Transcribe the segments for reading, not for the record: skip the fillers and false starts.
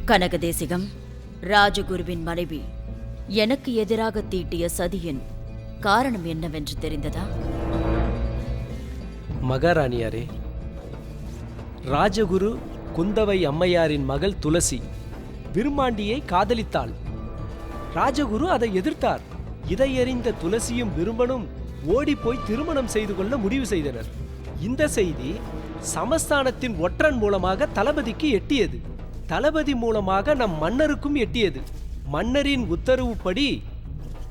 கனகதேசிகம், ராஜகுருவின் மனைவி எனக்கு எதிராக தீட்டிய சதியின் காரணம் என்னவென்று தெரிந்ததா? மகாராணியாரே, ராஜகுரு குந்தவை அம்மையாரின் மகள் துளசி விருமாண்டியை காதலித்தாள். ராஜகுரு அதை எதிர்த்தார். இதை அறிந்த துளசியும் விரும்பனும் ஓடிப்போய் திருமணம் செய்து கொள்ள முடிவு செய்தனர். இந்த செய்தி சமஸ்தானத்தின் ஒற்றன் மூலமாக தளபதிக்கு எட்டியது. தளபதி மூலமாக நம் மன்னருக்கும் எட்டியது. மன்னரின் உத்தரவுப்படி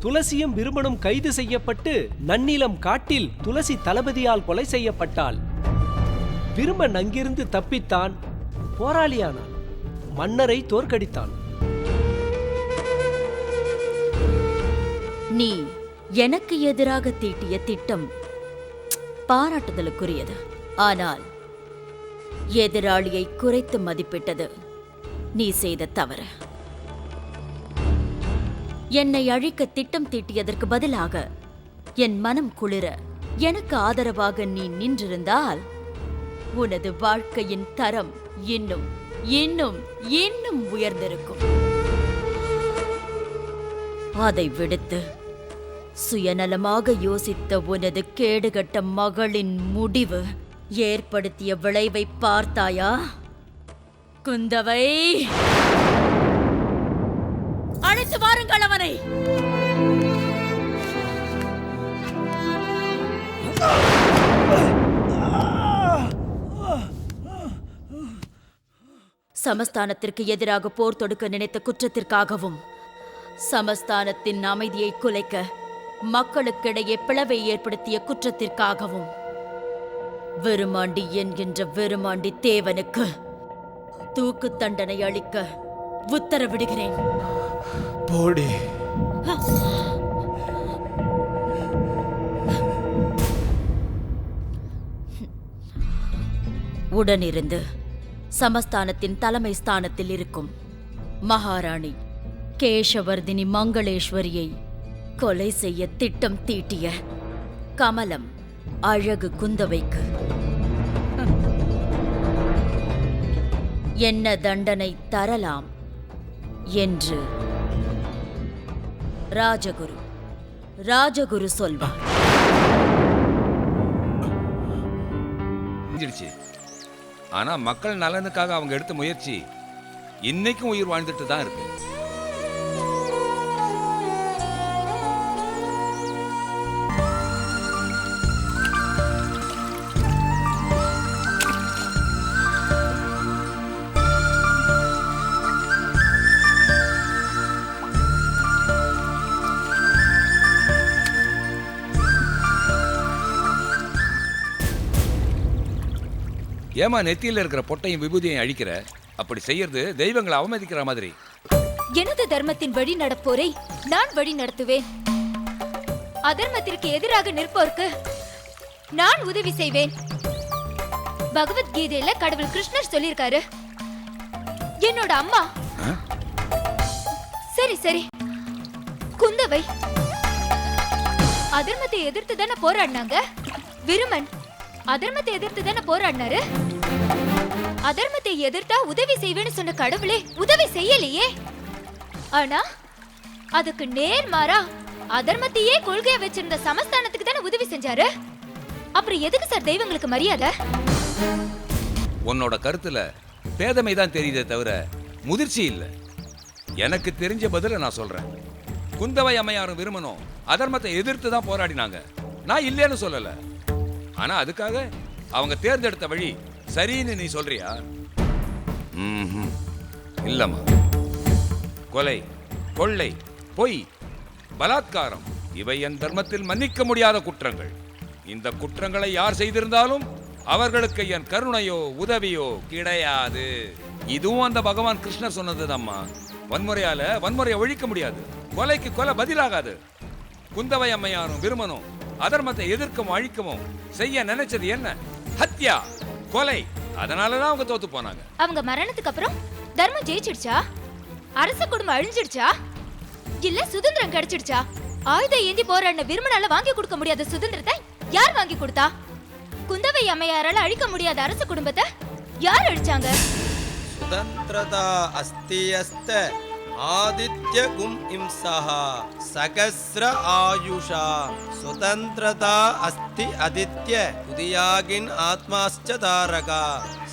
துளசியும் விருமனும் கைது செய்யப்பட்டு நன்னிலம் காட்டில் துளசி தளபதியால் கொலை செய்யப்பட்டாள். விருமன் அங்கிருந்து தப்பித்தான், போராளியானான், மன்னரை தோற்கடித்தான். நீ எனக்கு எதிராக தீட்டிய திட்டம் பாராட்டுதலுக்குரியது. ஆனால் எதிராளியை குறைத்து மதிப்பிட்டது நீ செய்த தவறு. என்னை அழிக்க திட்டம் தீட்டியதற்கு பதிலாக என் மனம் குளிர எனக்கு ஆதரவாக நீ நின்றிருந்தால் உனது வாழ்க்கையின் தரம் இன்னும் இன்னும் இன்னும் உயர்ந்திருக்கும். அதை விடுத்து சுயநலமாக யோசித்த உனது கேடுகட்ட மகளின் முடிவு ஏற்படுத்திய விளைவை பார்த்தாயா? குந்தவை, அழைத்து வாருங்கள் அவனை. சமஸ்தானத்திற்கு எதிராக போர் தொடுக்க நினைத்த குற்றத்திற்காகவும் சமஸ்தானத்தின் அமைதியை குலைக்க மக்களுக்கிடையே பிளவை ஏற்படுத்திய குற்றத்திற்காகவும் விருமாண்டி என்கின்ற விருமாண்டி தேவனுக்கு தூக்கு தண்டனை அளிக்க உத்தரவிடுகிறேன். போடி. உடனிருந்து சமஸ்தானத்தின் தலைமை ஸ்தானத்தில் இருக்கும் மகாராணி கேசவர்தினி மங்களேஸ்வரியை கொலை செய்ய திட்டம் தீட்டிய கமலம் அழகு குந்தவைக்கு என்ன தண்டனை தரலாம் என்று ராஜகுரு சொல்வார். ஆனா மக்கள் நலனுக்காக அவங்க எடுத்த முயற்சி இன்னைக்கும் உயிர் வாழ்ந்துட்டு தான் இருக்கு. ஏமா நெத்தியில இருக்கிற பொட்டையும் விபூதியையும் அழிக்கிற? அப்படி செய்யறது தெய்வங்களை அவமதிக்கிற மாதிரி. எனது தர்மத்தின் வழி நடப்போரை நான் வழி நடத்துவேன். அதர்மத்திற்கு எதிராக நிற்போருக்கு நான் உதவி செய்வேன். பகவத்கீதையில கடவுள் கிருஷ்ணர் சொல்லியிருக்காரு. என்னோட அம்மா சரி குந்தவை அதர்மத்தை எதிர்த்து தானே போராடினாங்க. விருமன் அதர்மத்தை எதிர்த்து தானே போராடினாரு. அதர்மத்தை எதிர்த்தா உதவி செய்வேன்னு சொன்ன கடவுளே உதவி செய்யலையே. ஆனா அதுக்கு நேர்மாறா அதர்மத்தையே கொள்கையா வச்சிருந்த சமஸ்தானத்துக்கு தானே உதவி செஞ்சாரு. அப்புறம் எதுக்கு சார் தெய்வங்களுக்கு மரியாதை? உன்னோட கருத்துல பேதமை தான் தெரியுதே தவிர முதிர்ச்சி இல்ல. எனக்கு தெரிஞ்ச பதில நான் சொல்றேன். குந்தவை அம்மையாரும் விருமனும் அதர்மத்தை எதிர்த்து தான் போராடினாங்க. நான் இல்லைன்னு சொல்லல. ஆனா அதுக்காக அவங்க தேர்ந்தெடுத்த வழி சரின்னு நீ சொல்றியா? இல்லம்மா. கொலை, கொள்ளை, பொய், பலாத்காரம் இவை என் தர்மத்தில் மன்னிக்க முடியாத குற்றங்கள். இந்த குற்றங்களை யார் செய்திருந்தாலும் அவர்களுக்கு என் கருணையோ உதவியோ கிடையாது. இதுவும் அந்த பகவான் கிருஷ்ணர் சொன்னதுதாம்மா. வன்முறையால வன்முறையை ஒழிக்க முடியாது. கொலைக்கு கொலை பதிலாகாது. குந்தவை அம்மையாரும் விருமனும் அதர்மத்தை எதிர்க்கவும் அழிக்கவும் செய்ய நினைச்சது என்ன? ஹத்யா, கொலை. அதனாலதான் அவங்க தோத்து போனாங்க. அவங்க மரணத்துக்கு அப்புறம் தர்மம் ஜெயிச்சிடுச்சா? அரச குடும்பம் அழிஞ்சிடுச்சா? இல்ல சுதந்திரம் கிடைச்சிடுச்சா? ஆயுதம் ஏந்தி போராடின விருமனால வாங்கி கொடுக்க முடியாத சுதந்திரத்தை யார் வாங்கி கொடுத்தா? குந்தவை அம்மையாரால அழிக்க முடியாத அரச குடும்பத்தை யார் அழிச்சாங்க? சுதந்திரதா அஸ்தியஸ்த ஆதித்ய கும் இம்சஹ சகஸ்ர ஆயுஷா சுதந்திரதா அஸ்தி அதித்ய உதியாகின் ஆத்மாஸ்ச தாரகா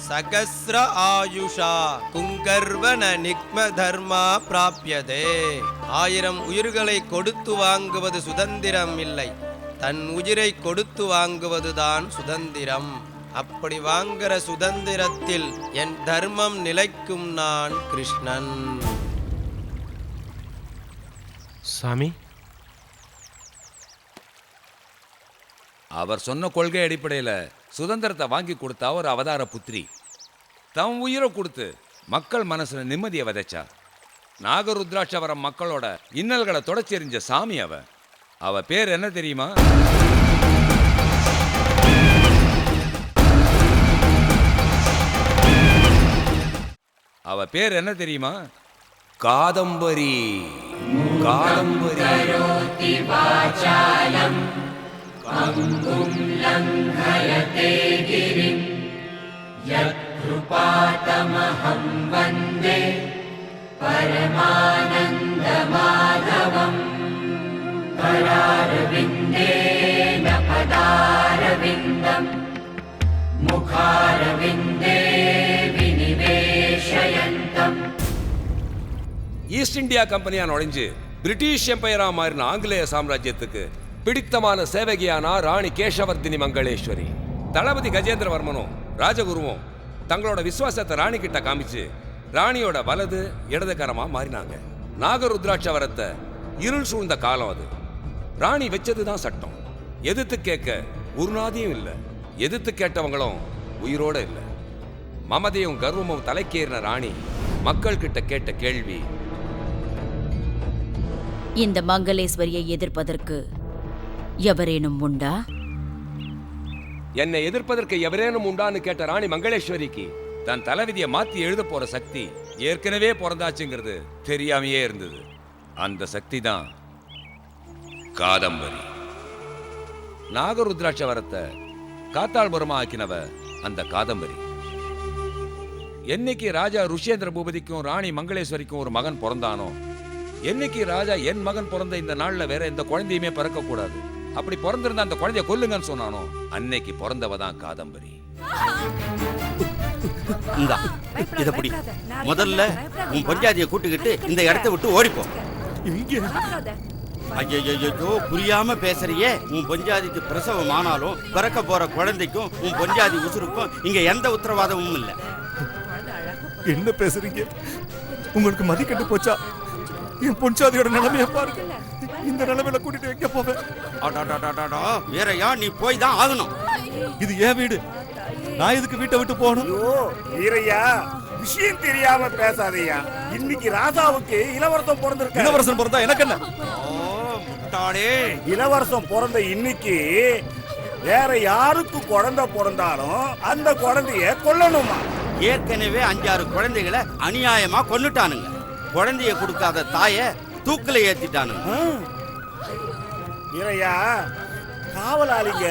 சகஸ்ர ஆயுஷா குங்கர்வன நிக்ம தர்மா பிராப்யதே. 1000 உயிர்களை கொடுத்து வாங்குவது சுதந்திரம் இல்லை, தன் உயிரை கொடுத்து வாங்குவதுதான் சுதந்திரம். அப்படி வாங்குற சுதந்திரத்தில் என் தர்மம் நிலைக்கும். நான் கிருஷ்ணன். சாமி, அவர் சொன்ன கொள்கை அடிப்படையில் சுதந்திரத்தை வாங்கி கொடுத்தா ஒரு அவதார புத்திரி தம் உயிரை கொடுத்து மக்கள் மனசுல நிம்மதியை விதைச்சா. நாகருத்ராட்சவரம் மக்களோட இன்னல்களை தொடச்செறிஞ்ச சாமி அவ பேர் என்ன தெரியுமா? அவ பேர் என்ன தெரியுமா? காதம்பரி. காதம்பரி. ஈஸ்ட் இந்தியா கம்பெனியா நுழைஞ்சு பிரிட்டிஷ் எம்பையரா மாறின ஆங்கிலேய சாம்ராஜ்யத்துக்கு பிடித்தமான சேவகியானா ராணி கேசவர்தினி மங்களேஸ்வரி. தளபதி கஜேந்திரவர்மனும் ராஜகுருவும் தங்களோட விசுவாசத்தை ராணி கிட்ட காமிச்சு ராணியோட வலது இடதுகரமா மாறினாங்க. நாகருத்ராட்சவரத்தை இருள் சூழ்ந்த காலம் அது. ராணி வச்சதுதான் சட்டம். எதிர்த்து கேட்க ஒரு நாதியும் இல்லை, எதிர்த்து கேட்டவங்களும் உயிரோட இல்லை. மமதையும் கர்வமும் தலைக்கேறின ராணி மக்கள் கிட்ட கேட்ட கேள்வி, இந்த மங்களேஸ்வரியை எதிர்ப்பதற்கு எவரேனும் உண்டா? என்னை எதிர்ப்பதற்கு எவரேனும் உண்டான்னு கேட்ட ராணி மங்களேஸ்வரிக்கு தன் தலைவிதியை மாத்தி எழுத போற சக்தி ஏற்கனவே பிறந்தாச்சுங்கிறது தெரியாமையே இருந்தது. அந்த சக்தி தான் காதம்பரி. நாகருத்ராட்சவரத்தை காத்தாள்புரமா ஆக்கினவ அந்த காதம்பரி. என்னைக்கு ராஜா ருஷேந்திர பூபதிக்கும் ராணி மங்களேஸ்வரிக்கும் ஒரு மகன் பிறந்தானோ, என்னைக்கு ராஜா என் மகன் பிறந்த இந்த நாள்ல வேற எந்த குழந்தையுமே பிறக்க கூடாது, அப்படி பிறந்திருந்த அந்த குழந்தைய கொல்லுங்கன்னு சொன்னானோ, அன்னைக்கு பிறந்தவ தான் காதம்பரி. இதப்படி முதல்ல உன் பஞ்சாதியை கூட்டுக்கிட்டு இந்த இடத்தை விட்டு ஓடிப்போ. ஐயோ, புரியாம பேசுறியே. உன் பஞ்சாதிக்கு பிரசவம் ஆனாலும் பிறக்க போற குழந்தைக்கும் உன் பஞ்சாதி உசுருக்கும் இங்க எந்த உத்தரவாதமும் இல்லை. என்ன பேசுறீங்க? உங்களுக்கு மதிக்கட்டு போச்சா? என் பொஞ்சாதியோட நிலைமைய பாருங்க. இந்த நிலைமையில கூட்டிட்டு எங்க போவேன்? வேறயா, நீ போய் தான் ஆகணும். இது ஏன் வீடு, நான் எதுக்கு வீட்டை விட்டு போகணும்? வீரையா, விஷயம் தெரியாம பேசாதையா. இன்னைக்கு ராஜாவுக்கு இளவரசம் பிறந்திருக்கு. இளவரசன் பிறந்தா எனக்கு என்ன? இளவரசம் பிறந்த இன்னைக்கு வேற யாருக்கு குழந்தை பிறந்தாலும் அந்த குழந்தைய கொல்லணுமா? ஏற்கனவே 5-6 குழந்தைகளை அநியாயமா கொன்னுட்டானுங்க. குழந்தைய கொடுக்காத தாய தூக்குல ஏத்திட்டானுங்க. வீரையா, காவலாளிங்க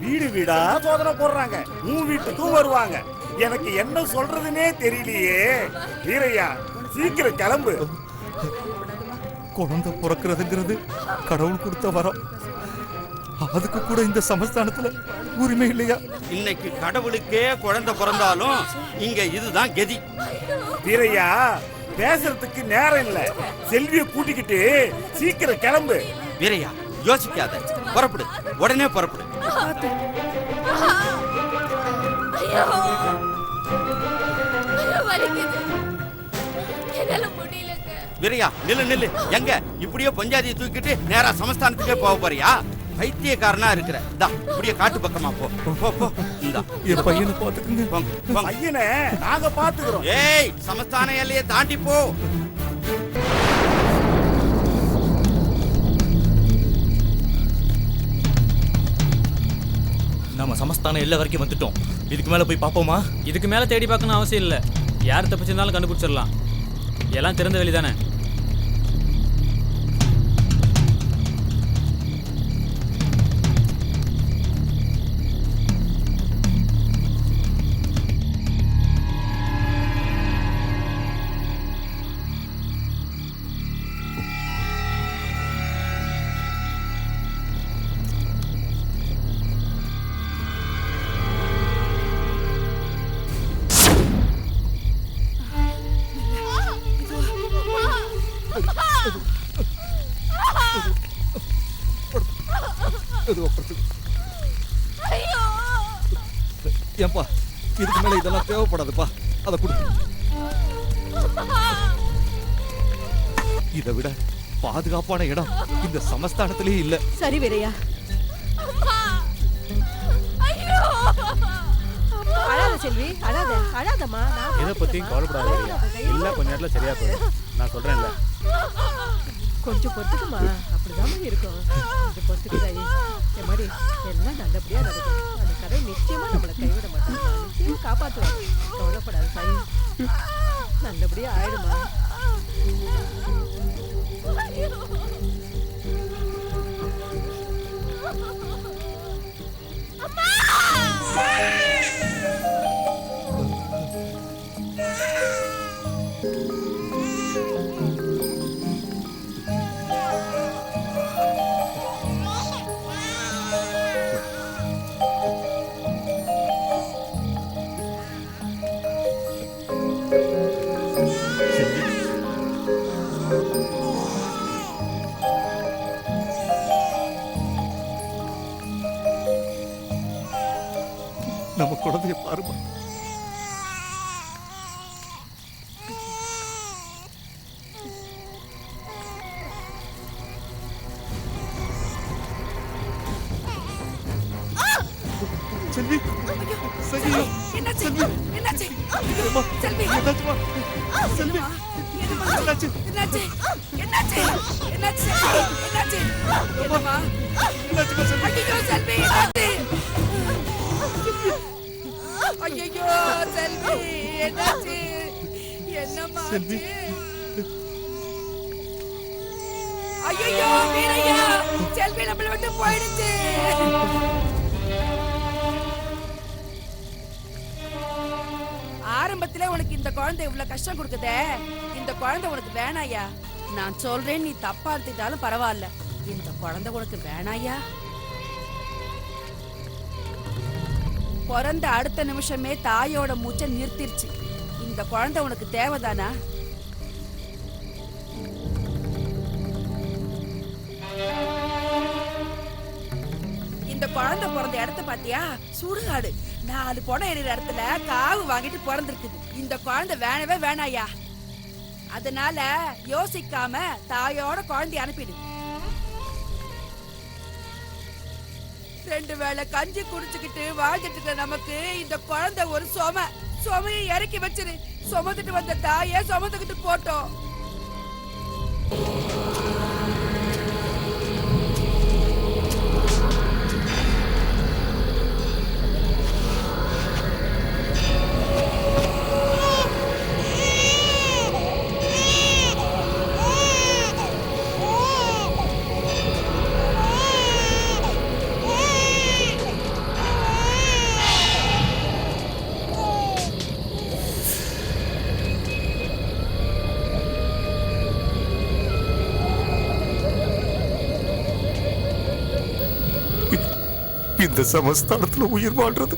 வீடு வீடா சோதனை போடுறாங்க, உன் வீட்டுக்கும் வருவாங்க. எனக்கு என்ன சொல்றதுன்னே தெரியலையே. வீரையா, சீக்கிரம் கிளம்பு. குழந்தை பிறக்கிறதுங்கிறது கடவுள் கொடுத்த வரம். அதுக்கு கூட இந்த சமஸ்தானத்துல உரிமை இல்லையா? இன்னைக்கு கடவுளுக்கே குழந்தை பிறந்தாலும் இங்க இதுதான் கதி. வீரையா, பேசுறதுக்கு நேரம் இல்ல. செல்வியை கூட்டிக்கிட்டு சீக்கிரம் கிளம்பு. வீரையா, யோசிக்காத, புறப்படு, உடனே புறப்படு. வீரையா, நில்லு நில்லு. எங்க இப்படியே பஞ்சாதியை தூக்கிட்டு நேரா சமஸ்தானத்துக்கே போக போறியா? பைத்தியக்காரனா இருக்கிற. இப்படியே காட்டு பக்கமா போ. என் பையனை பாத்துக்குங்க. பையனை நாங்க பாத்துக்கிறோம். ஏய், சமஸ்தான எல்லையை தாண்டி போ. நம்ம சமஸ்தானம் எல்லை வரைக்கும் வந்துட்டோம். இதுக்கு மேல போய் பாப்போமா? இதுக்கு மேல தேடி பார்க்கணும் அவசியம் இல்லை. யார் தப்பிச்சிருந்தாலும் கண்டுபிடிச்சிடலாம். எல்லாம் திறந்த வெளி தானே. ஏன்பா இதுக்கு மேல இதெல்லாம் தேவைப்படாதுப்பா, அதை கொடு. இதை விட பாதுகாப்பான இடம் இந்த சமஸ்தானத்திலே இல்ல. சரி வீரையா, அழாத செல்வி, அழாத, அழாதம்மா. எதை பத்தியும் கவலைப்படாத வீரையா. எல்லாம் கொஞ்ச நேரத்துல சரியா போயிடும். நான் சொல்றேன்ல. கொஞ்சம் பொறுத்துக்குமா, அப்படிதான் இருக்கும். கொஞ்சம் பொறுத்துக்குதாயி. என் மாதிரி எல்லாம் நல்லபடியா நடக்கும். அந்த கடை நிச்சயமா நம்மளை கைவிட மாட்டாங்க, நிச்சயமா காப்பாற்றுவாங்க. கவலைப்படாத தாயி, நல்லபடியா ஆயிடுமா. நம்ம குழந்தைய பாருமா. செல்வி, செல்வி, என்னாச்சு? செல்வி, என்னாச்சு? அம்மா, செல்வி, என்னாச்சும்மா? செல்வி, என்னாச்சு? என்னாச்சு? என்னாச்சு? என்னாச்சு? என்னாச்சு? என்னம்மா? என்னாச்சும்மா செல்வி? ஐயோ செல்வி, என்னாச்சு? ஐயோ செல்வி, என்னாச்சு? என்னம்மா செல்வி. ஐயோ வீரையா, செல்வி நம்மள விட்டு போயிடுச்சு. ஆரம்பத்திலே உனக்கு இந்த குழந்தை இவ்வளவு கஷ்டம் கொடுக்குதே, இந்த குழந்தை உனக்கு வேணாயா. நான் சொல்றேன், நீ தப்பா எடுத்துட்டாலும் பரவாயில்ல, இந்த குழந்தை உனக்கு வேணாயா. பிறந்த அடுத்த நிமிஷமே தாயோட மூச்சை நிறுத்திருச்சு. இந்த குழந்தை உனக்கு தேவைதானா? இந்த குழந்தை பிறந்த இடத்த பாத்தியா? சுடுகாடு. 4 பொணம் எறிகிற இடத்துல காவு வாங்கிட்டு பிறந்திருக்குது. இந்த குழந்தை வேணவே வேணாயா. அதனால யோசிக்காம தாயோட குழந்தைய அனுப்பிடு. 2 வேளை கஞ்சி குடிச்சுக்கிட்டு வாழ்ந்துட்டு இருக்க நமக்கு இந்த குழந்தை ஒரு சுமையை இறக்கி வச்சிரு. சுமந்துட்டு வந்த தாயை சுமந்துக்கிட்டு போட்டோம். இந்த சமஸ்தானத்துல உயிர் வாழ்றது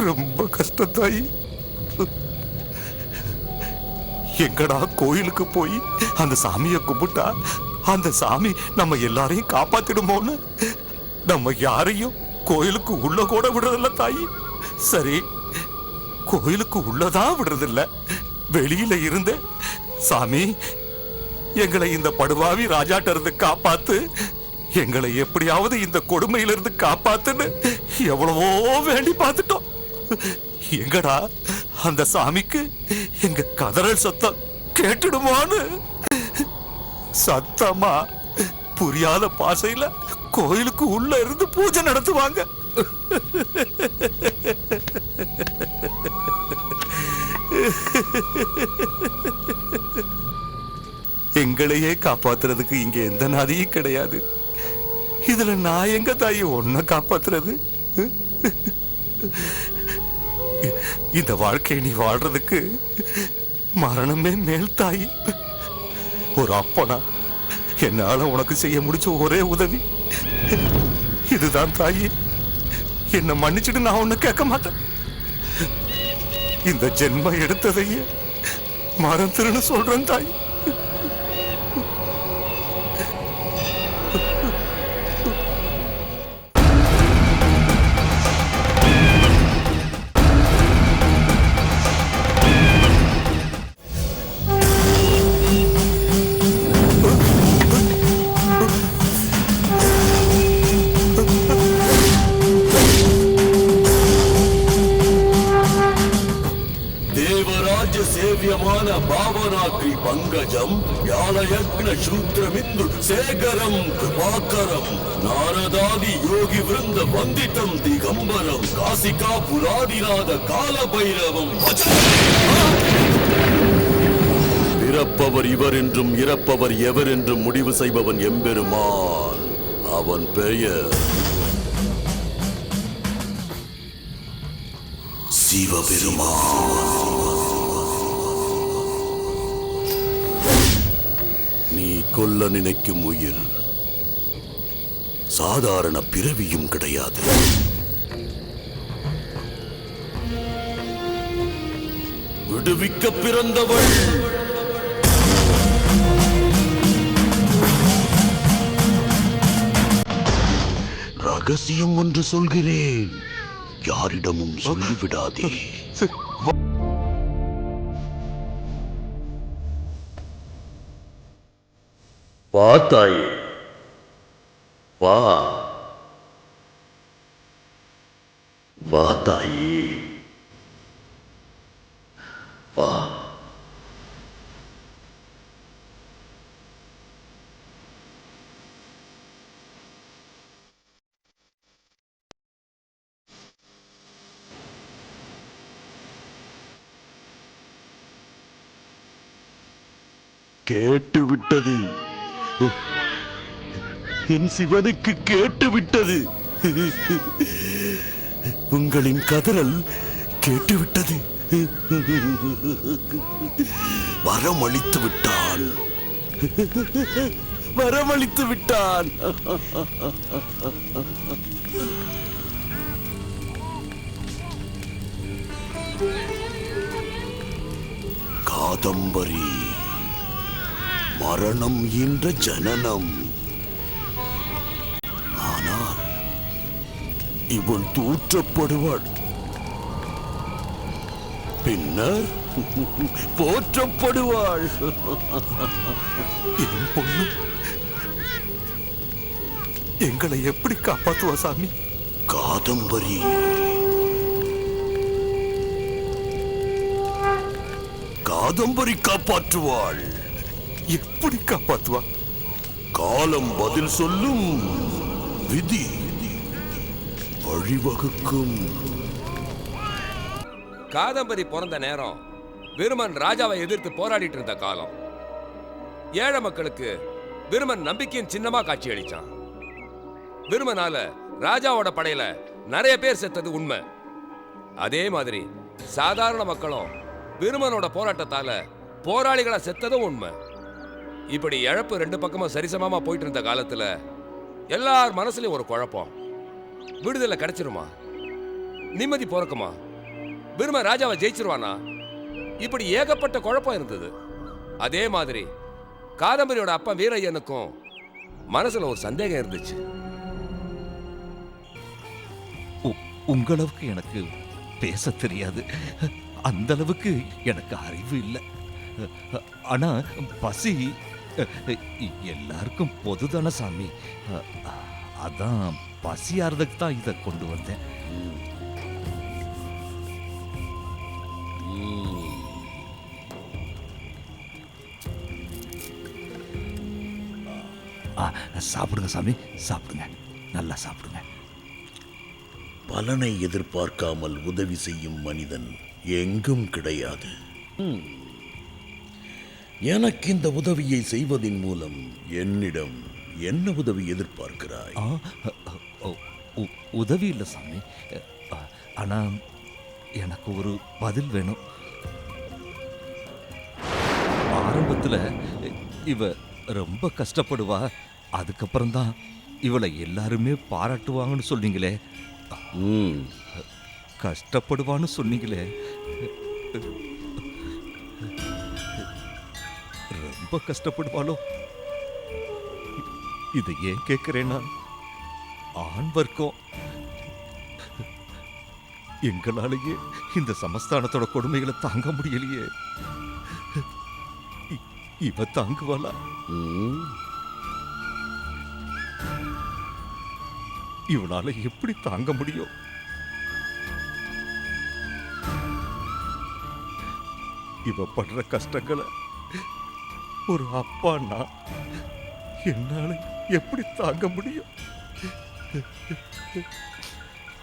ரொம்ப கஷ்டம் தாயி. எங்கடா கோயிலுக்கு போய் அந்த சாமியை கும்பிட்டா அந்த சாமி நம்ம எல்லாரையும் காப்பாத்திடுமோன்னு நம்ம யாரையும் கோயிலுக்கு உள்ள கூட விடுறதில்ல தாயி. சரி, கோயிலுக்கு உள்ளதான் விடுறதில்ல, வெளியில இருந்து சாமி எங்களை இந்த படுவாவி ராஜாட்ட இருந்து காப்பாத்து, எங்களை எப்படியாவது இந்த கொடுமையிலிருந்து காப்பாத்துன்னு எவ்வளவோ வேண்டி பார்த்துட்டோம். எங்கடா அந்த சாமிக்கு எங்க கதறல் சத்தம் கேட்டுடுமான்னு சத்தமா புரியாத பாசையில கோயிலுக்கு உள்ள இருந்து பூஜை நடத்துவாங்க. எங்களையே காப்பாத்துறதுக்கு இங்க எந்த நாதியும் கிடையாது. இதுல நான் எங்க தாயி ஒன்ன காப்பாத்துறது? இந்த வாழ்க்கையை நீ வாழ்றதுக்கு மரணமே மேல் தாயி. ஒரு அப்பனா என்னால உனக்கு செய்ய முடிச்ச ஒரே உதவி இதுதான் தாயி. என்ன மன்னிச்சுட்டு நான் ஒண்ணு கேட்க மாட்டேன். இந்த ஜென்ம எடுத்ததையே மறந்துருன்னு சொல்றேன் தாயி. மனோகஜம் ஞானயக்ன சூத்திரமிந்து சேகரம் கிருபாகரம் நாரதாதி யோகி விருந்த வந்திதம் திகம்பரம் காசிகா புராதிநாத கால பைரவம் பிறப்பவர் இவர் என்றும் இறப்பவர் எவர் என்றும் முடிவு செய்பவன் எம்பெருமான். அவன் பெயர் சிவபெருமான். நீ கொல்ல நினைக்கும் உயிர் சாதாரண பிறவியும் கிடையாது. விடுவிக்க பிறந்தவள். ரகசியம் ஒன்று சொல்கிறேன், யாரிடமும் சொல்லிவிடாதே. வா தாயே, வா வா தாயே, வா. கேட்டுவிட்டது, என் சிவனுக்கு கேட்டுவிட்டது. உங்களின் கதறல் கேட்டுவிட்டது. வரமளித்து விட்டான், வரமளித்து விட்டான். காதம்பரி மரணம் என்ற ஜனனம். ஆனால் இவள் தூற்றப்படுவாள், பின்னர் போற்றப்படுவாள். என் பொண்ணு எங்களை எப்படி காப்பாத்துவா சாமி? காதம்பரி காதம்பரி காப்பாற்றுவாள். எப்படி காப்பாத்துவா? காலம் பதில் சொல்லும், விதி வழிவகுக்கும். காதம்பரி பிறந்த நேரம் விருமன் ராஜாவை எதிர்த்து போராடிட்டு இருந்த காலம். ஏழை மக்களுக்கு விருமன் நம்பிக்கையின் சின்னமா காட்சி அளிச்சான். விருமனால ராஜாவோட படையில நிறைய பேர் செத்தது உண்மை. அதே மாதிரி சாதாரண மக்களும் விருமனோட போராட்டத்தால போராளிகளா செத்ததும் உண்மை. இப்படி இழப்பு ரெண்டு பக்கமும் சரிசமமா போயிட்டு இருந்த காலத்துல எல்லார் மனசுலயும் ஒரு குழப்பம். விடுதலை கிடைச்சிருமா? நிம்மதி பிறக்குமா? விருமன் ராஜாவை ஜெயிச்சிருவானா? இப்படி ஏகப்பட்ட குழப்பம் இருந்தது. அதே மாதிரி காதம்பரியோட அப்பா வீரையனுக்கும் மனசுல ஒரு சந்தேகம் இருந்துச்சு. உங்களவுக்கு எனக்கு பேச தெரியாது, அந்த அளவுக்கு எனக்கு அறிவு இல்லை. ஆனா பசி எல்லாருக்கும் பொதுதான சாமி. அதான் பசியாறதுக்கு தான் இதை கொண்டு வந்தேன். சாப்பிடுங்க சாமி, சாப்பிடுங்க, நல்லா சாப்பிடுங்க. பலனை எதிர்பார்க்காமல் உதவி செய்யும் மனிதன் எங்கும் கிடையாது. எனக்கு இந்த உதவியை செய்வதின் மூலம் என்னிடம் என்ன உதவி எதிர்பார்க்கிறாய்? உதவி இல்லை சாமி, ஆனா எனக்கு ஒரு பதில் வேணும். ஆரம்பத்துல இவ ரொம்ப கஷ்டப்படுவா, அதுக்கப்புறம் தான் இவளை எல்லாருமே பாராட்டுவாங்கன்னு சொன்னீங்களே. கஷ்டப்படுவான்னு சொன்னீங்களே, ரொம்ப கஷ்டப்படுவாளோ? இதை ஏன் கேட்கிறேன்னா, ஆண் வர்க்கம் எங்களாலேயே இந்த சமஸ்தானத்தோட கொடுமைகளை தாங்க முடியலையே. இவ தாங்குவாளா? இவளால எப்படி தாங்க முடியும்? இவ படுற கஷ்டங்களை ஒரு அப்பான்னா என்னால எப்படி தாங்க முடியும்?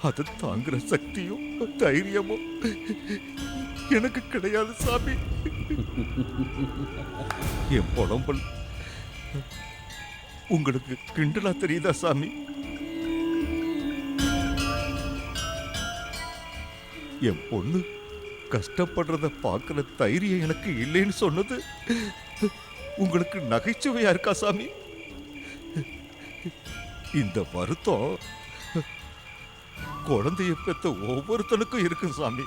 அதை தாங்குற சக்தியும் தைரியமும் எனக்கு கிடையாது சாமி. என் புலம்பல் உங்களுக்கு கிண்டலா தெரியுதா சாமி? என் பொண்ணு கஷ்டப்படுறத பார்க்கிற தைரியம் எனக்கு இல்லைன்னு சொன்னது உங்களுக்கு நகைச்சுவையா இருக்கா சாமி? இந்த வருத்தம் குழந்தைய பெற்ற ஒவ்வொருத்தனுக்கும் இருக்கு சாமி.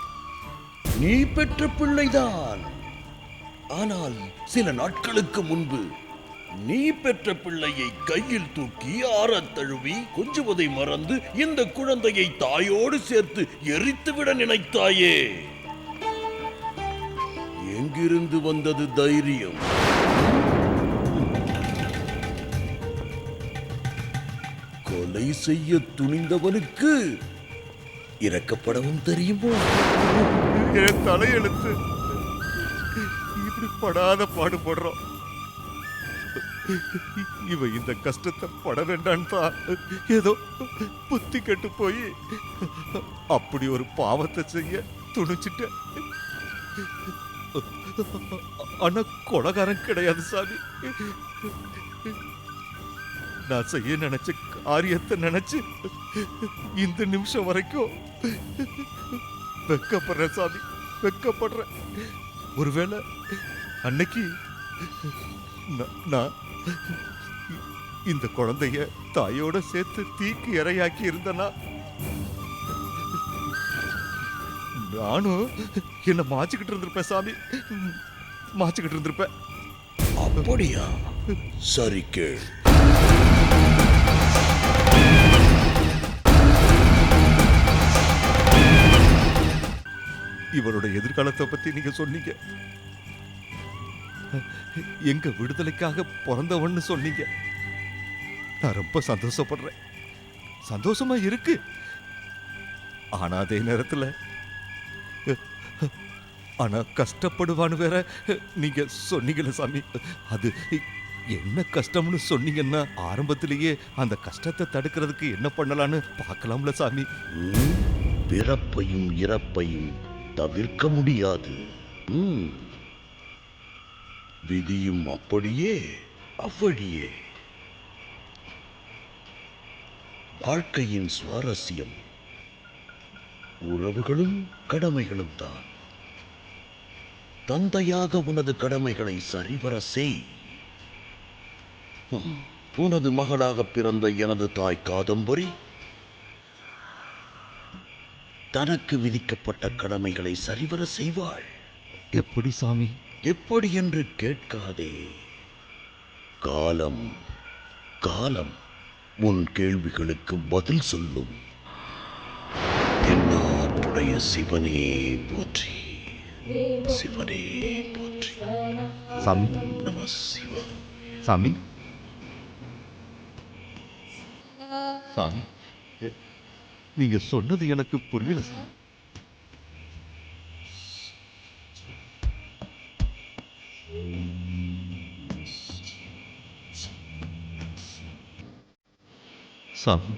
நீ பெற்ற பிள்ளைதான். ஆனால் சில நாட்களுக்கு முன்பு நீ பெற்ற பிள்ளையை கையில் தூக்கி ஆறத் தழுவி கொஞ்சுவதை மறந்து இந்த குழந்தையை தாயோடு சேர்த்து எரித்துவிட நினைத்தாயே. எங்கிருந்து வந்தது தைரியம்? கொலை செய்ய துணிந்தவனுக்கு இரக்கப்படவும் தெரியுமோ? என் தலையெழுத்து இப்படி படாத பாடுபடுறோம். இவ இந்த கஷ்டத்தை பட வேண்டான்னு தான் ஏதோ புத்தி கெட்டு போய் அப்படி ஒரு பாவத்தை செய்ய துணிச்சிட்ட. ஆனா கொலகாரன் கிடையாது சாமி. நான் செய்ய நினைச்ச காரியத்தை நினைச்சு இந்த நிமிஷம் வரைக்கும் வெக்கப்படுறேன் சாமி, வெக்கப்படுறேன். ஒருவேளை அன்னைக்கு நான் இந்த குழந்தைய தாயோட சேர்த்து தீக்கு இரையாக்கி இருந்தனா நானும் என்ன மாச்சுக்கிட்டு இருந்திருப்பேன் சாமி, மாச்சுக்கிட்டு இருந்திருப்பேன். அப்படியா? சரி கேள். இவரோட எதிர்காலத்தை பத்தி நீங்க சொன்னீங்க. எங்க விடுதலைக்காக பிறந்தவன்னு சொன்னீங்க. நான் ரொம்ப சந்தோஷப்படுறேன், சந்தோஷமா இருக்கு. ஆனா அதே நேரத்துல ஆனா கஷ்டப்படுவான்னு வேற நீங்க சொன்னீங்கல்ல சாமி. அது என்ன கஷ்டம்னு சொன்னீங்கன்னா ஆரம்பத்திலேயே அந்த கஷ்டத்தை தடுக்கிறதுக்கு என்ன பண்ணலான்னு பார்க்கலாம்ல சாமி. பிறப்பையும் இறப்பையும் தவிர்க்க முடியாது. விதியும் அப்படியே அவ்வழியே. வாழ்க்கையின் சுவாரஸ்யம் உறவுகளும் கடமைகளும் தான். தந்தையாக உனது கடமைகளை சரிவர செய். உனது மகளாக பிறந்த எனது தாய் காதம்பரி தனக்கு விதிக்கப்பட்ட கடமைகளை சரிவர செய்வாள். எப்படி சாமி? எப்படி என்று கேட்காதே. காலம் காலம் உன் கேள்விகளுக்கு பதில் சொல்லும். என்னாற்றுடைய சிவனே போற்றி, சிவனே போற்றி. சாமி, நம சிவா. சாமி, சாமி, நீங்க சொன்னது எனக்கு புரியல சாமி. சாமி,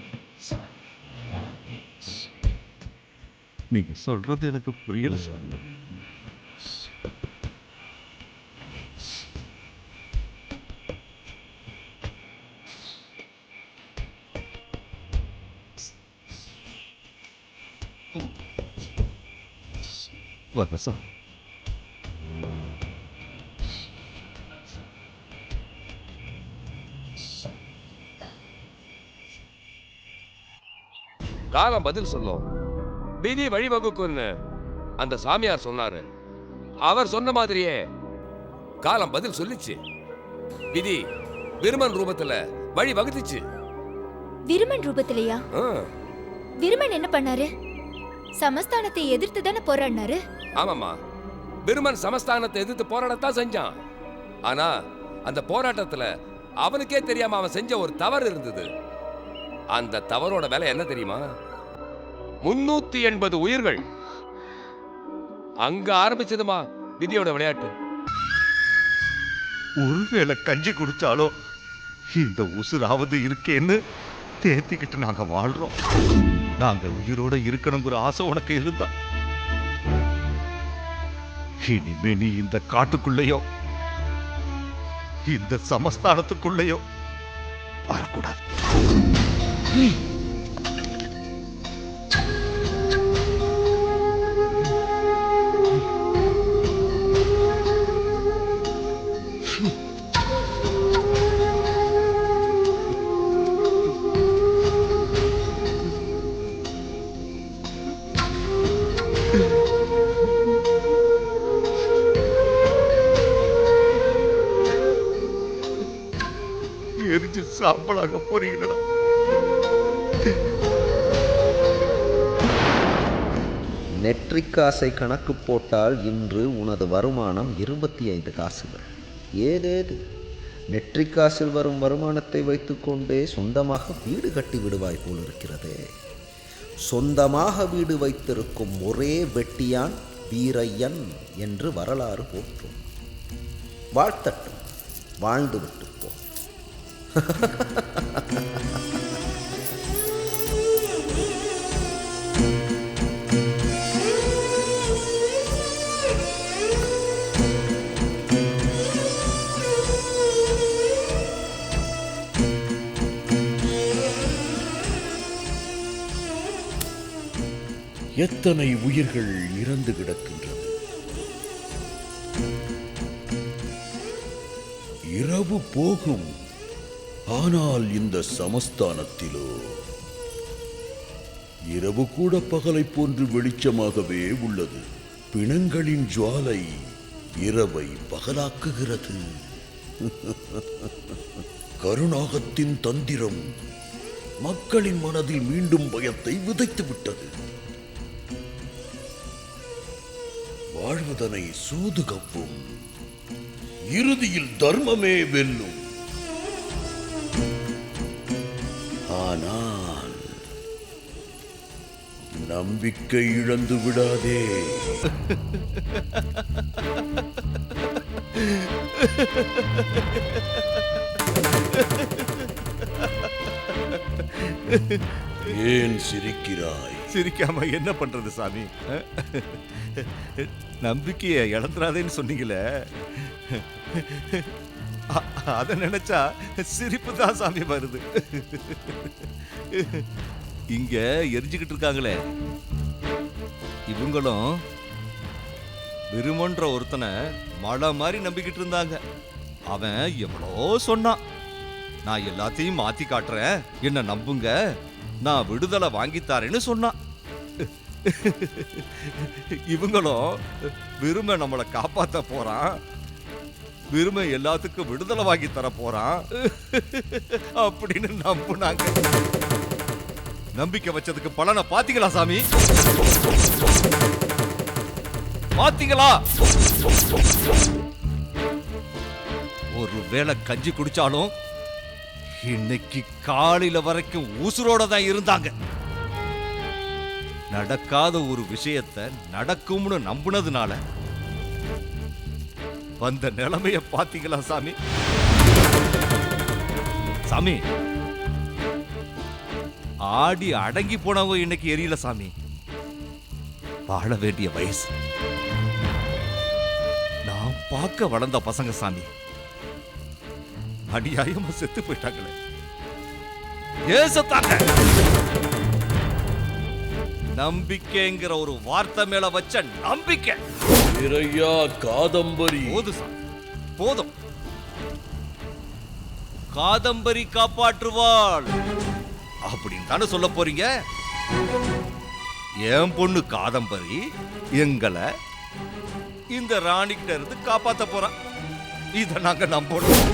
நீங்க சொல்றது எனக்கு புரியல சாமி. வர சாமி. காலம் பதில் சொல்லும், விதி வழிவகுக்கும்னு அந்த சாமியார் சொன்னாரு. அவர் சொன்ன மாதிரியே காலம் பதில் சொல்லிச்சு. விதி விருமன் ரூபத்துல வழி வகுத்துச்சு. விருமன் ரூபத்திலையா? விருமன் என்ன பண்ணாரு? சமஸ்தானத்தை எதிர்த்து தானே போராடினாரு. ஆமாமா, விருமன் சமஸ்தானத்தை எதிர்த்து போராடத்தான் செஞ்சான். ஆனா அந்த போராட்டத்துல அவனுக்கே தெரியாம அவன் செஞ்ச ஒரு தவறு இருந்தது. அந்த தவறோட விலை என்ன தெரியுமா? 380 உயிர்கள். அங்க ஆரம்பிச்சதுமா விதியோட விளையாட்டு. ஒருவேளை கஞ்சி குடிச்சாலோ இந்த உசுராவது இருக்கேன்னு தேத்திக்கிட்டு நாங்க வாழ்றோம். நாங்க உயிரோட இருக்கணுங்கிற ஆசை உனக்கு இருந்தா இனிமே நீ இந்த காட்டுக்குள்ளேயோ இந்த சமஸ்தானத்துக்குள்ளேயோ வரக்கூடாது. எரிஞ்சு சாம்பலாக போறீங்களா? நெற்றிக்காசை கணக்கு போட்டால் இன்று உனது வருமானம் 25 காசுகள். ஏதேது நெற்றிக்காசில் வரும் வருமானத்தை வைத்துக்கொண்டே சொந்தமாக வீடு கட்டி விடுவாய் போல் இருக்கிறதே. சொந்தமாக வீடு வைத்திருக்கும் ஒரே வெட்டியான் வீரையன் என்று வரலாறு போற்றும். வாழ்த்தட்டும், வாழ்ந்து விட்டு போ. எத்தனை உயிர்கள் இறந்து கிடக்கின்றது. இரவு போகும், ஆனால் இந்த சமஸ்தானத்திலோ இரவு கூட பகலை போன்று வெளிச்சமாகவே உள்ளது. பிணங்களின் ஜுவாலை இரவை பகலாக்குகிறது. கருணாகத்தின் தந்திரம் மக்களின் மனதில் மீண்டும் பயத்தை விதைத்து விட்டது. வாழ்வதனை சூது கப்பும், இறுதியில் தர்மமே வெல்லும். ஆனால் நம்பிக்கை இழந்து விடாதே. ஏன் சிரிக்கிறாய்? சிரிக்காம என்ன பண்றது சாமி? நம்பிக்கையை இழந்துராதேன்னு சொன்னீங்களே, அதை நினைச்சா சிரிப்பு தான் சாமி வருது. இங்க எரிஞ்சுக்கிட்டு இருக்காங்களே இவங்களும் விருமன்ற ஒருத்தனை மழை மாதிரி நம்பிக்கிட்டு இருந்தாங்க. அவன் எவ்வளோ சொன்னான், நான் எல்லாத்தையும் மாத்தி காட்டுறேன், என்ன நம்புங்க, நான் விடுதலை வாங்கித்தாரேன்னு சொன்னான். இவங்களும் விரும்ப நம்மளை காப்பாத்த போறான், விரும்ப எல்லாத்துக்கும் விடுதலை வாங்கி தர போறான் அப்படின்னு நம்புனாங்க. நம்பிக்கை வச்சதுக்கு பலனை பாத்தீங்களா சாமி? பாத்தீங்களா? ஒரு வேளை கஞ்சி குடிச்சாலும் இன்னைக்கு காலையில வரைக்கும் உசுரோட தான் இருந்தாங்க. நடக்காத ஒரு விஷயத்தை நடக்கும்னு நம்புனதுனால வந்த நிலைமைய பாத்தீங்களா சாமி? சாமி, ஆடி அடங்கி போனவங்க இன்னைக்கு எரியல சாமி. வாழ வேண்டிய வயசு, நான் பார்க்க வளர்ந்த பசங்க சாமி அநியாயமா செத்து போயிட்டாங்களே. ஏசத்தாங்க நம்பிக்கைங்கிற ஒரு வார்த்தை மேல வச்ச நம்பிக்கை. வீரையா, காதம்பரி போதும் சாமி, போதும். காதம்பரி காப்பாற்றுவாள் அப்படின்னு தானே சொல்ல போறீங்க? என் பொண்ணு காதம்பரி எங்களை இந்த ராணி கிட்ட இருந்து காப்பாத்த போறான். இத நாங்க நம்பணும்.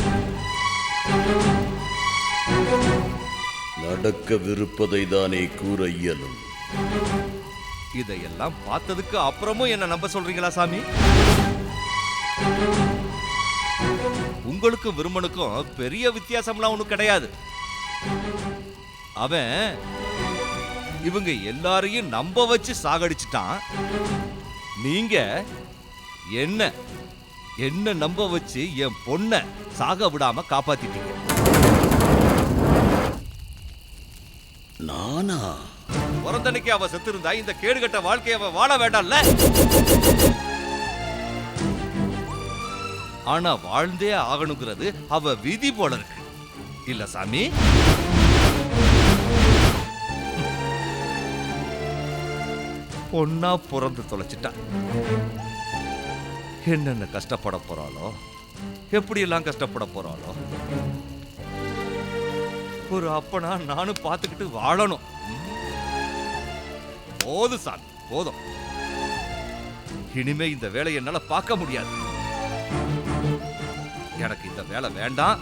நடக்கவிருப்பதை தானே கூற இயலும். இதையெல்லாம் பார்த்ததுக்கு அப்புறமும் என்ன நம்ப சொல்றீங்களா சாமி? உங்களுக்கும் விரும்பனுக்கும் பெரிய வித்தியாசம்லாம் ஒண்ணும் கிடையாது. அவன் இவங்க எல்லாரையும் நம்ப வச்சு சாகடிச்சிட்டான். நீங்க என்ன என்ன நம்ப வச்சு என் பொண்ண சாக விடாம காப்பாத்திட்டீங்க. நானா? பிறந்தனைக்கு அவ செத்து இருந்தா இந்த கேடுகட்ட வாழ்க்கையை அவ வாழ வேண்டாம்ல. ஆனா வாழ்ந்தே ஆகணுங்கிறது அவ விதி போல இருக்கு இல்ல சாமி? பொண்ணா பிறந்து தொலைச்சிட்டா. என்னென்ன கஷ்டப்பட போறாளோ, எப்படி எல்லாம் கஷ்டப்பட போறாளோ. ஒரு அப்பனா நானும் பார்த்துக்கிட்டு வாழணும். போதும் சாமி, போதும். இனிமே இந்த வேலையை என்னால பார்க்க முடியாது. எனக்கு இந்த வேலை வேண்டாம்.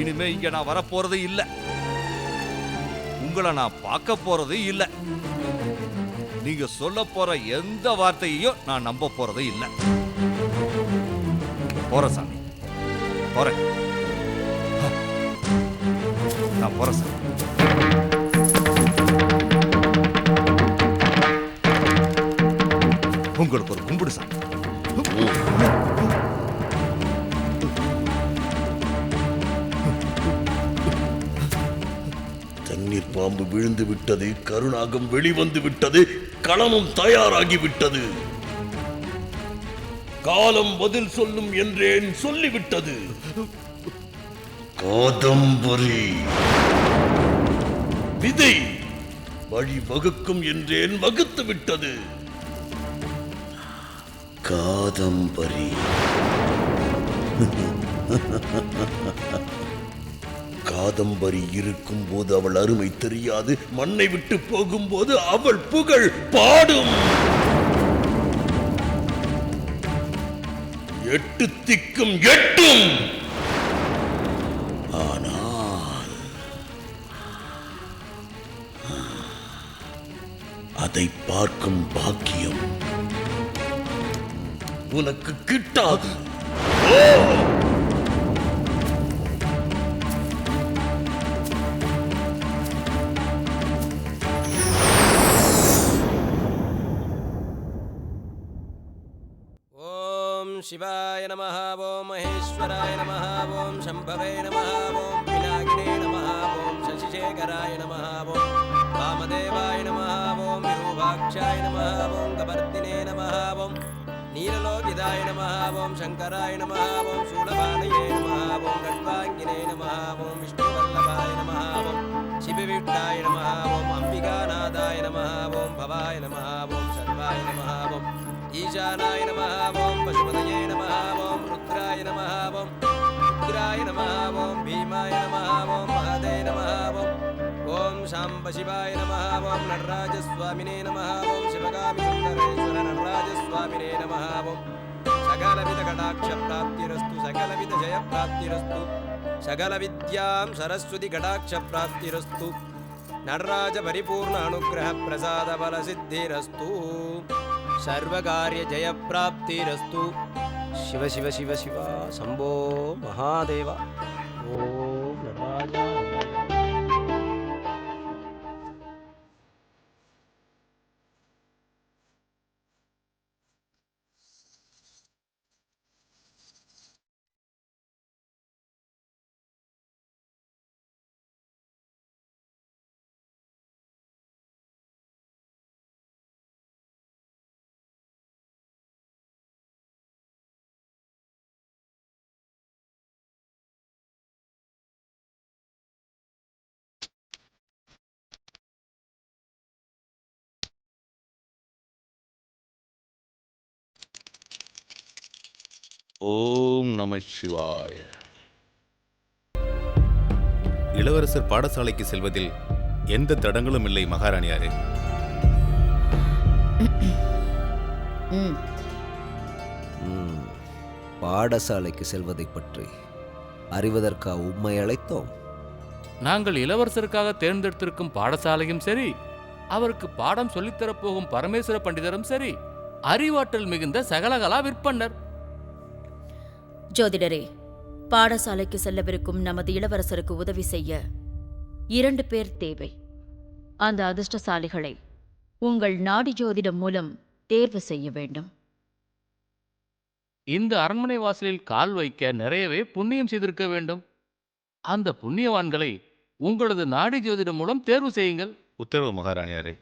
இனிமே இங்க நான் வரப்போறது இல்ல. உங்களை நான் பார்க்க போறது இல்ல. நீங்க சொல்ல போற எந்த வார்த்தையையும் நான் நம்ப போறது இல்ல. போறேன் சாமி, போறேன். நான் போறேன் சாமி. உங்களுக்கு ஒரு கும்பிடு சாமி. தண்ணீர் பாம்பு விழுந்து விட்டது, கருணாகம் வெளிவந்து விட்டது, களமும் தயாராகி விட்டது. காலம் பதில் சொல்லும் என்றேன், சொல்லிவிட்டது. காதம்பரி விதை வழி வகுக்கும் என்றேன், வகுத்து விட்டது. காதம்பரி காதம்பரி இருக்கும் போது அவள் அருமை தெரியாது, மண்ணை விட்டு போகும்போது அவள் புகழ் பாடும். 8 திக்கும் எட்டும். ஆனால் அதை பார்க்கும் பாக்கியம் உனக்கு கிட்டாது. शिवाय नमः ओम महेश्वराय नमः ओम शंभवे नमः ओम पिनाकिने नमः ओम शशिशेखराय नमः ओम वामदेवाय नमः ओम विरूपाक्षाय नमः ओम कपर्दिने नमः ओम नीललोकिताय नमः ओम शंकराय नमः ओम शूलपाणये नमः ओम गड्वांगिने नमः ओम विष्णुवल्लभाय नमः ओम शिवविष्टाय नमः ओम अंबिकानाथाय नमः ओम भवाय नमः ओम सर्वाय नमः ओम ईशानाय नमः ओम पशुपतये नमः ओम रुद्राय नमः ओम रुद्राय नमः ओम भीमाय नमः ओम महादे नमः ओम शांब शिवाय नमः ओम नटराजस्वामिने नमः ओम शिवगामि सुंदरेश्वर नटराजस्वामिने नमः ओम सकलविध कटाक्ष प्राप्तिरस्तु सकलविध जय प्राप्तिरस्तु सकल विद्यां सरस्वती कटाक्ष प्राप्तिरस्तु नटराज परिपूर्ण अनुग्रह प्रसाद बल सिद्धिरस्तु सर्वकार्य जय प्राप्तिरस्तु शिव शिव शिव शिव शंभो महादेव ओम नटराज ஓம் நம சிவாய. இளவரசர் பாடசாலைக்கு செல்வதில் எந்த தடங்களும் இல்லை மகாராணியாரே. பாடசாலைக்கு செல்வதை பற்றி அறிவதற்காக உம்மை அழைத்தோம். நாங்கள் இளவரசருக்காக தேர்ந்தெடுத்திருக்கும் பாடசாலையும் சரி, அவருக்கு பாடம் சொல்லித்தரப்போகும் பரமேஸ்வர பண்டிதரும் சரி, அறிவாற்றல் மிகுந்த சகலகலா விற்பன்னர். ஜோதிடரே, பாடசாலைக்கு செல்லவிருக்கும் நமது இளவரசருக்கு உதவி செய்ய 2 பேர் தேவை. அந்த அதிர்ஷ்டசாலிகளை உங்கள் நாடி ஜோதிடம் மூலம் தேர்வு செய்ய வேண்டும். இந்த அரண்மனை வாசலில் கால் வைக்க நிறையவே புண்ணியம் செய்திருக்க வேண்டும். அந்த புண்ணியவான்களை உங்களது நாடி ஜோதிடம் மூலம் தேர்வு செய்யுங்கள். உத்தரவு மகாராணியாரே.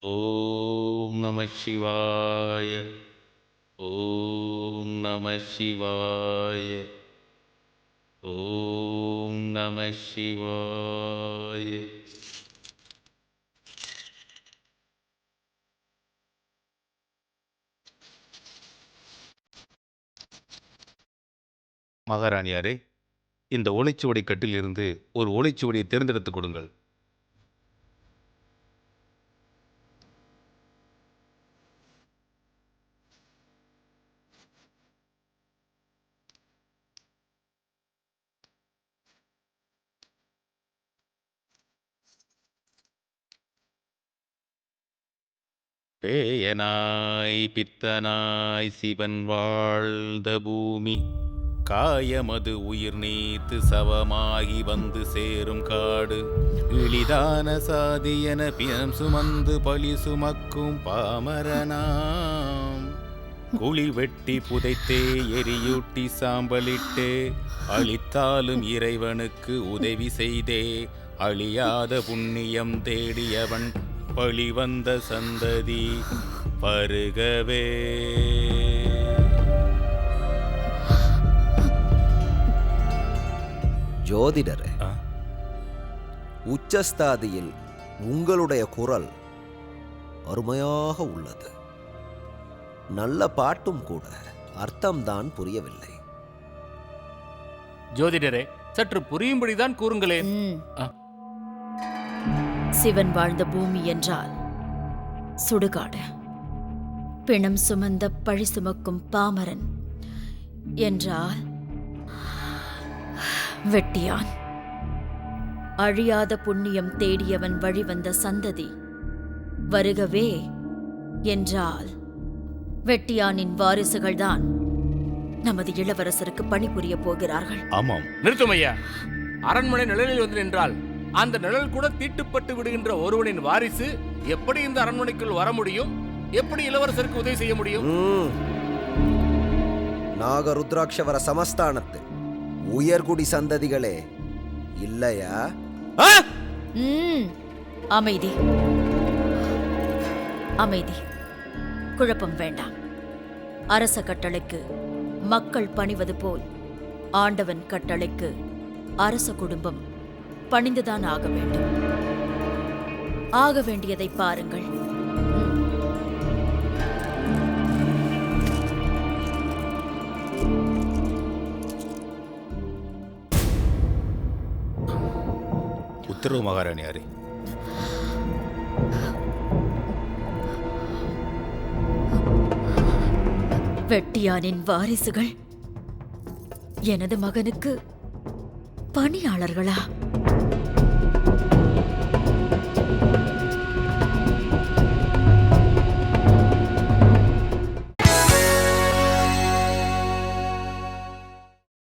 ஓம் நம சிவாய. ஓம் நம சிவாய. ஓம் நம சிவாய. மகாராணியாரே, இந்த ஓலைச்சுவடி கட்டில் இருந்து ஒரு ஓலைச்சுவடியை தேர்ந்தெடுத்துக் கொடுங்கள். பேயனாய் பித்தனாய் சிவன் வாழ்ந்த பூமி, காயமது உயிர் நீத்து சவமாகி வந்து சேரும் காடு, எளிதான சாதியன பிணம் சுமந்து பழி சுமக்கும் பாமரனாம். குழி வெட்டி புதைத்தே எரியூட்டி சாம்பலிட்டே, அழித்தாலும் இறைவனுக்கு உதவி செய்தே, அழியாத புண்ணியம் தேடியவன் பழி வந்த சந்ததி பருகவே. ஜோதிடரே, உச்சஸ்தாதியில் உங்களுடைய குரல் அருமையாக உள்ளது. நல்ல பாட்டும் கூட, அர்த்தம்தான் புரியவில்லை. ஜோதிடரே, சற்று புரியும்படிதான் கூறுங்களேன். சிவன் வாழ்ந்த பூமி என்றால் சுடுகாடு, பிணம் சுமந்த பழி சுமக்கும் பாமரன் என்றால் வெட்டியான், அழியாத புண்ணியம் தேடியவன் வழிவந்த சந்ததி வருகவே என்றால் வெட்டியானின் வாரிசுகள்தான் நமது இளவரசருக்கு பணிபுரிய போகிறார்கள். ஆமாம். நிறுத்தும் ஐயா. அரண்மனை நிழலில் வந்து நின்றால் அந்த நிழல் கூட தீட்டுப்பட்டு விடுகின்ற ஒருவனின் வாரிசு எப்படி இந்த அரண்மனைக்குள் வர முடியும்? எப்படி இளவரசருக்கு உதவி செய்ய முடியும்? நாகருத்ராட்சவர சமஸ்தானத்து உயர்குடி சந்ததிகளே இல்லையா? அமைதி, அமைதி. குழப்பம் வேண்டாம். அரச கட்டளைக்கு மக்கள் பணிவது போல் ஆண்டவன் கட்டளைக்கு அரச குடும்பம் பணிந்துதான் ஆக வேண்டும். ஆக வேண்டியதை பாருங்கள். உத்தரவு மகாராணியாரே. வெட்டியானின் வாரிசுகள் எனது மகனுக்கு பணியாளர்களா?